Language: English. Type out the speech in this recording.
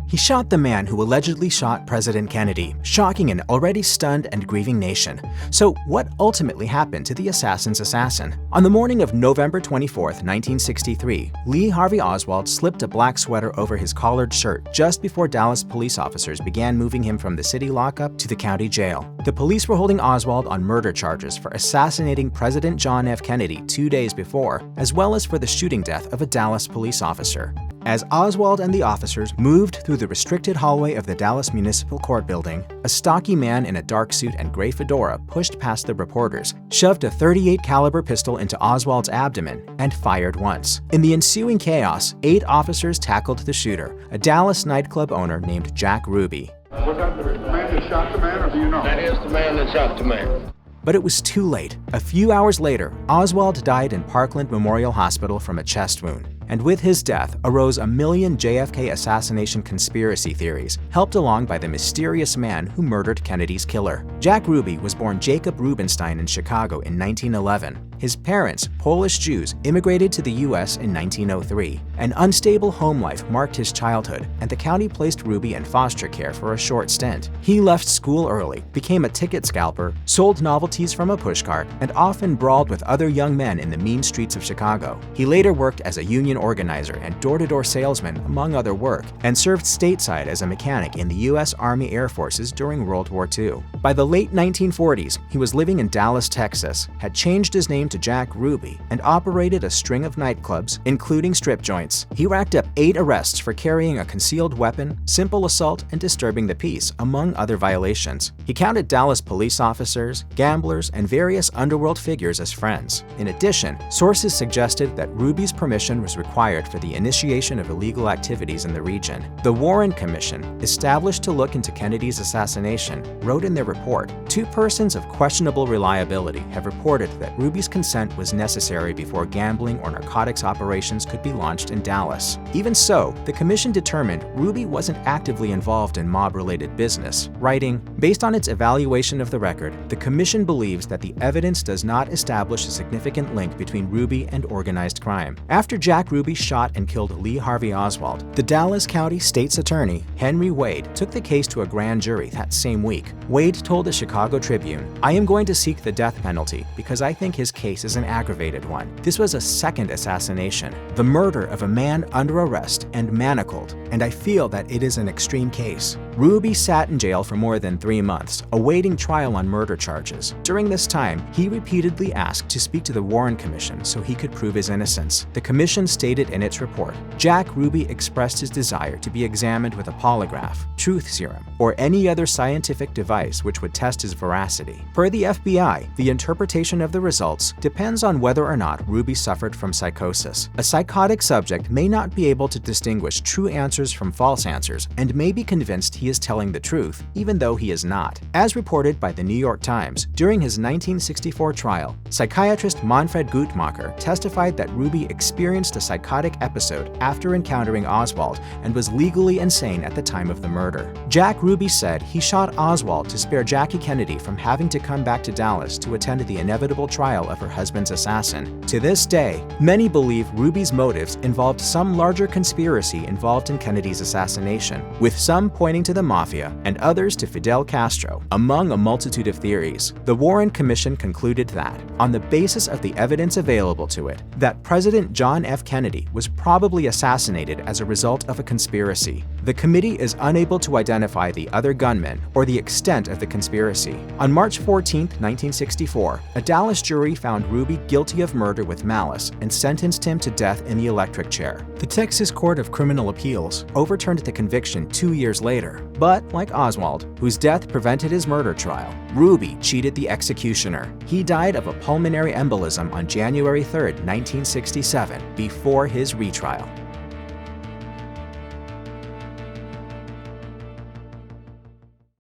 He shot the man who allegedly shot President Kennedy, shocking an already stunned and grieving nation. So what ultimately happened to the assassin's assassin? On the morning of November 24, 1963, Lee Harvey Oswald slipped a black sweater over his collared shirt just before Dallas police officers began moving him from the city lockup to the county jail. The police were holding Oswald on murder charges for assassinating President John F. Kennedy 2 days before, as well as for the shooting death of a Dallas police officer. As Oswald and the officers moved through the restricted hallway of the Dallas Municipal Court building, a stocky man in a dark suit and gray fedora pushed past the reporters, shoved a .38 caliber pistol into Oswald's abdomen, and fired once. In the ensuing chaos, 8 officers tackled the shooter, a Dallas nightclub owner named Jack Ruby. Was that the man that shot the man, or do you know? That is the man that shot the man. But it was too late. A few hours later, Oswald died in Parkland Memorial Hospital from a chest wound. And with his death arose a million JFK assassination conspiracy theories, helped along by the mysterious man who murdered Kennedy's killer. Jack Ruby was born Jacob Rubenstein in Chicago in 1911. His parents, Polish Jews, immigrated to the U.S. in 1903. An unstable home life marked his childhood, and the county placed Ruby in foster care for a short stint. He left school early, became a ticket scalper, sold novelties from a pushcart, and often brawled with other young men in the mean streets of Chicago. He later worked as a union organizer and door-to-door salesman, among other work, and served stateside as a mechanic in the U.S. Army Air Forces during World War II. By the late 1940s, he was living in Dallas, Texas, had changed his name to Jack Ruby, and operated a string of nightclubs, including strip joints. He racked up 8 arrests for carrying a concealed weapon, simple assault, and disturbing the peace, among other violations. He counted Dallas police officers, gamblers, and various underworld figures as friends. In addition, sources suggested that Ruby's permission was required for the initiation of illegal activities in the region. The Warren Commission, established to look into Kennedy's assassination, wrote in their report, 2 persons of questionable reliability have reported that Ruby's consent was necessary before gambling or narcotics operations could be launched in Dallas. Even so, the commission determined Ruby wasn't actively involved in mob-related business, writing, "Based on its evaluation of the record, the commission believes that the evidence does not establish a significant link between Ruby and organized crime." After Jack Ruby shot and killed Lee Harvey Oswald, the Dallas County State's Attorney, Henry Wade, took the case to a grand jury that same week. Wade told the Chicago Tribune, "I am going to seek the death penalty because I think his case is an aggravated one. This was a second assassination, the murder of a man under arrest and manacled, and I feel that it is an extreme case." Ruby sat in jail for more than 3 months, awaiting trial on murder charges. During this time, he repeatedly asked to speak to the Warren Commission so he could prove his innocence. The commission stated in its report, Jack Ruby expressed his desire to be examined with a polygraph, truth serum, or any other scientific device which would test his veracity. Per the FBI, the interpretation of the results depends on whether or not Ruby suffered from psychosis. A psychotic subject may not be able to distinguish true answers from false answers and may be convinced he is telling the truth, even though he is not. As reported by the New York Times, during his 1964 trial, psychiatrist Manfred Guttmacher testified that Ruby experienced a psychotic episode after encountering Oswald and was legally insane at the time of the murder. Jack Ruby said he shot Oswald to spare Jackie Kennedy from having to come back to Dallas to attend the inevitable trial of her husband's assassin. To this day, many believe Ruby's motives involved some larger conspiracy involved in Kennedy's assassination, with some pointing to the mafia and others to Fidel Castro, among a multitude of theories. The Warren Commission concluded that, on the basis of the evidence available to it, that President John F. Kennedy was probably assassinated as a result of a conspiracy. The committee is unable to identify the other gunmen or the extent of the conspiracy. On March 14, 1964, a Dallas jury found Ruby guilty of murder with malice and sentenced him to death in the electric chair. The Texas Court of Criminal Appeals overturned the conviction 2 years later, but like Oswald, whose death prevented his murder trial, Ruby cheated the executioner. He died of a pulmonary embolism on January 3, 1967, before his retrial.